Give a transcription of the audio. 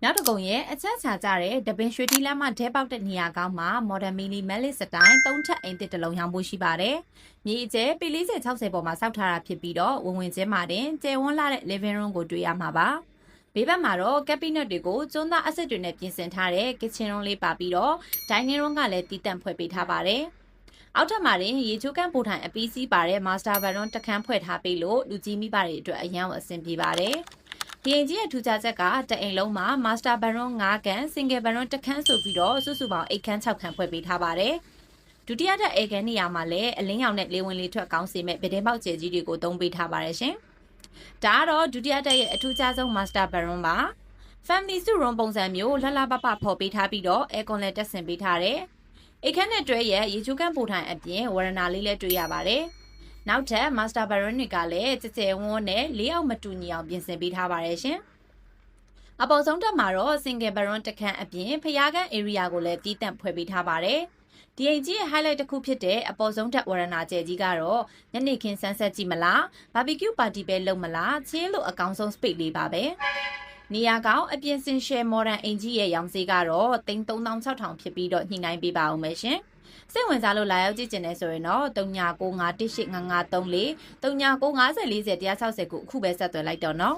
မြောက်တကုံရဲ့အချက်ချာကြတဲ့တပင်ရွှေတီလမ်းမဒဲပေါက်တဲ့နေရာကောင်းမှာမော်ဒန်မီလီမက်လစ်စတိုင်း၃ထပ်အိမ်တစ်တလုံးရောင်းဖို့ရှိပါတယ်။မြေအကျယ်ပေ40-60ပေါ်မှာစောက်ထားတာဖြစ်ပြီးတော့ဝင်ချင်းမှာတင်ကျယ်ဝန်းလာတဲ့ living room ကိုတွေ့ရမှာပါ။ဘေးဘက်မှာတော့ကက်ဘိနက်တွေကိုကျွန်းသားအဆစ်တွေနဲ့ပြင်ဆင်ထားတဲ့ kitchen room လေးပါပြီးတော့ dining room ကလည်းတည်တံ့ဖွဲ့ပေးထားပါတယ်။အောက်ထပ်မှာတင်ရေချိုးကန်းပိုထိုင်အပီးစီးပါတဲ့ master bedroom တစ်ခန်းဖွဲ့ထားပေးလို့လူကြီးမိဘတွေအတွက်အရန်အဆင်ပြေပါတယ်။ဒီအိမ်ကြီးရဲ့ထူးခြားချက်ကတအိမ်လုံးမှာ master bedroom 9ခန်း single bedroom တစ်ခန်းဆိုပြီးတော့စုစုပေါင်း8ခန်း6ခန်းဖွဲ့ပေးထားပါတယ်။ဒုတိယထပ်အိမ်ခန်းနေရာမှာလည်းအလင်းရောင်နဲ့လေဝင်လေထွက်ကောင်းစေမဲ့ဗဒင်းပေါက်ကျယ်ကြီးတွေကိုသုံးပေးထားပါတယ်ရှင်။ဒါကတော့ဒုတိယထပ်ရဲ့အထူးခြားဆုံး master bedroom ပါ။ family suite room ပုံစံမျိုးလှလှပပဖော်ပေးထားပြီးတော့ aircon လည်းတက်ဆင်ပေးထားတယ်။အိမ်ခန်းနဲ့တွဲရဲ့ရေချိုးကန်းပိုထိုင်အပြင်ဝရဏလေးလည်းတွေ့ရပါတယ်။နောက်ထပ် master bedroom တွေကလည်းကျကျဝန်းနဲ့လေးအောင်မတူညီအောင်ပြင်ဆင်ပေးထားပါတယ်ရှင်။အပေါ်ဆုံးတက်မှာတော့ single bedroom တစ်ခန်းအပြင်ဖျားကန်း area ကိုလည်းတည်တံ့ဖွဲ့ပေးထားပါတယ်။ဒီအိမ်ကြီးရဲ့ highlight တစ်ခုဖြစ်တဲ့အပေါ်ဆုံးတက်ဝရဏကျဲကြီးကတော့ညနေခင်းဆန်းဆက်ကြည့်မလား barbecue party ပဲလုပ်မလားချေးလို့အကောင်းဆုံး space လေးပါပဲ။နေရာကောင်းအပြင်စင်ရှယ် modern အိမ်ကြီးရဲ့ရောင်စေးကတော့336,000ဖြစ်ပြီးတော့ညှိနှိုင်းပေးပါဦးမယ်ရှင်။စိတ်ဝင်စားလို့လာရောက်ကြည့်ကျင်နေဆိုရင်တော့3995185534 399540 160ကိုအခုပဲဆက်သွယ်လိုက်တော့နော်